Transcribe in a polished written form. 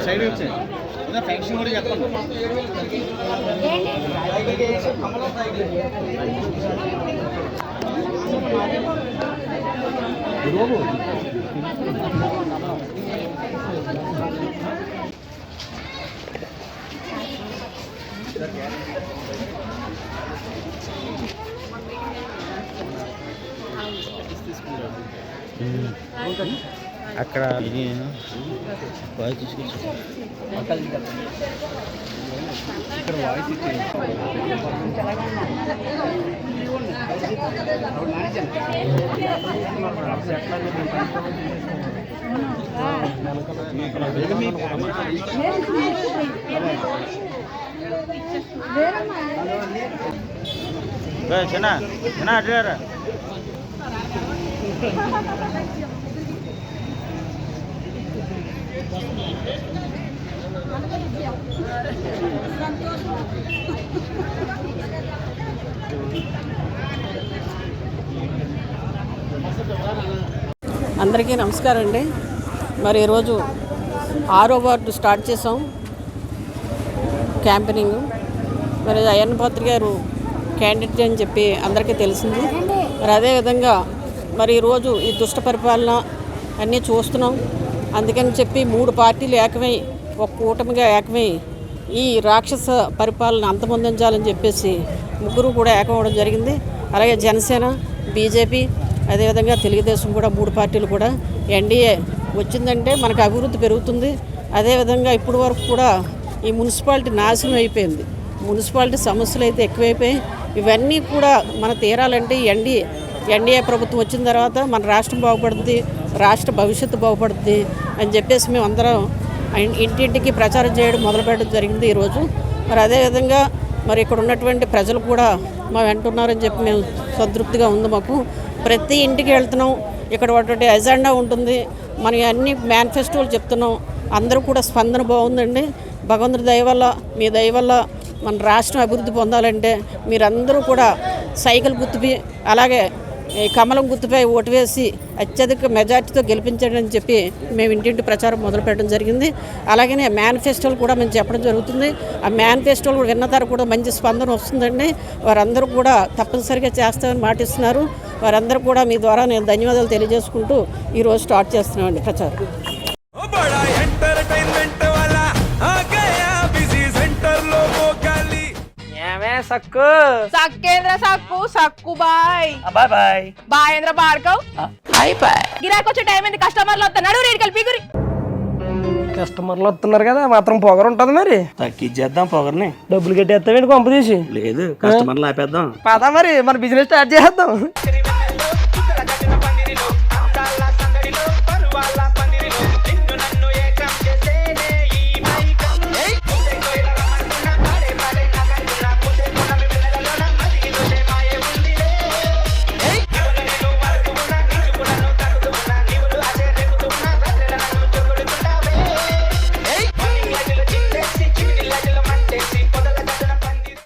Side వచ్చాయి function కూడా చెప్పండి. అక్కడ వాయిస్ తీసుకొచ్చి ఇక్కడ వాయిస్ చిన్న చిన్న అడ్డారా అందరికీ నమస్కారం అండి. మరి ఈరోజు 6వ వార్డు స్టార్ట్ చేసాం క్యాంపెనింగ్. మరి అయ్యన్న పాత్ర గారు క్యాండిడేట్ అని చెప్పి అందరికీ తెలిసింది. మరి అదేవిధంగా మరి ఈరోజు ఈ దుష్ట పరిపాలన అన్నీ చూస్తున్నాం. అందుకని చెప్పి 3 పార్టీలు ఏకమై ఒక కూటమిగా ఏకమై ఈ రాక్షస పరిపాలన అంతమొందించాలని చెప్పేసి ముగ్గురు కూడా ఏకమవడం జరిగింది. అలాగే జనసేన, బీజేపీ, అదేవిధంగా తెలుగుదేశం కూడా 3 పార్టీలు కూడా ఎన్డీఏ వచ్చిందంటే మనకు అభివృద్ధి పెరుగుతుంది. అదేవిధంగా ఇప్పటి వరకు కూడా ఈ మున్సిపాలిటీ నాశనం అయిపోయింది. మున్సిపాలిటీ సమస్యలు అయితే ఎక్కువైపోయాయి. ఇవన్నీ కూడా మన తీరాలంటే ఎన్డీఏ ప్రభుత్వం వచ్చిన తర్వాత మన రాష్ట్రం బాగుపడుతుంది, రాష్ట్ర భవిష్యత్తు బాగుపడుతుంది అని చెప్పేసి మేము అందరం ఇంటింటికి ప్రచారం చేయడం మొదలుపెట్టడం జరిగింది ఈరోజు. మరి అదేవిధంగా మరి ఇక్కడ ఉన్నటువంటి ప్రజలు కూడా మా వెంటున్నారని చెప్పి మేము సంతృప్తిగా ఉంది. మాకు ప్రతి ఇంటికి వెళ్తున్నాం, ఇక్కడ ఒకటి ఎజెండా ఉంటుంది, మన అన్ని మేనిఫెస్టోలు చెప్తున్నాం. అందరూ కూడా స్పందన బాగుందండి. భగవంతుడి దయ వల్ల, మీ దయ వల్ల మన రాష్ట్రం అభివృద్ధి పొందాలంటే మీరందరూ కూడా సైకిల్ గుర్తుపై అలాగే కమలం గుర్తుపై ఓటు వేసి అత్యధిక మెజార్టీతో గెలిపించండి అని చెప్పి మేము ఇంటింటి ప్రచారం మొదలుపెట్టడం జరిగింది. అలాగనే మేనిఫెస్టోలు కూడా మేము చెప్పడం జరుగుతుంది. ఆ మేనిఫెస్టోలు కూడా విన్న తర్వాత కూడా మంచి స్పందన వస్తుందండి. వారందరూ కూడా తప్పనిసరిగా చేస్తామని మాటిస్తున్నారు. వారందరూ కూడా మీ ద్వారా నేను ధన్యవాదాలు తెలియజేసుకుంటూ ఈరోజు స్టార్ట్ చేస్తున్నామండి ప్రచారం. సక్కు సక్కేంద్ర సక్కు సక్కు బాయ్ బాయ్ బాయ్ బాయేంద్ర బార్కవ్ బాయ్ బాయ్. గిరాకి వచ్చే టైం ఏంది? కస్టమర్లు వస్తున్నాడు, రేటు కలిపి గురి. కస్టమర్లు వస్తున్నారు కదా, మాత్రం పొగరు ఉంటది. మరి తగ్గించేద్దాం పొగర్ని. డబ్బులు కట్టేస్తావేంటి కొంప తీసి? లేదు, కస్టమర్లు ఆపేద్దాం. పదా మరి మన బిజినెస్ స్టార్ట్ చేద్దాం.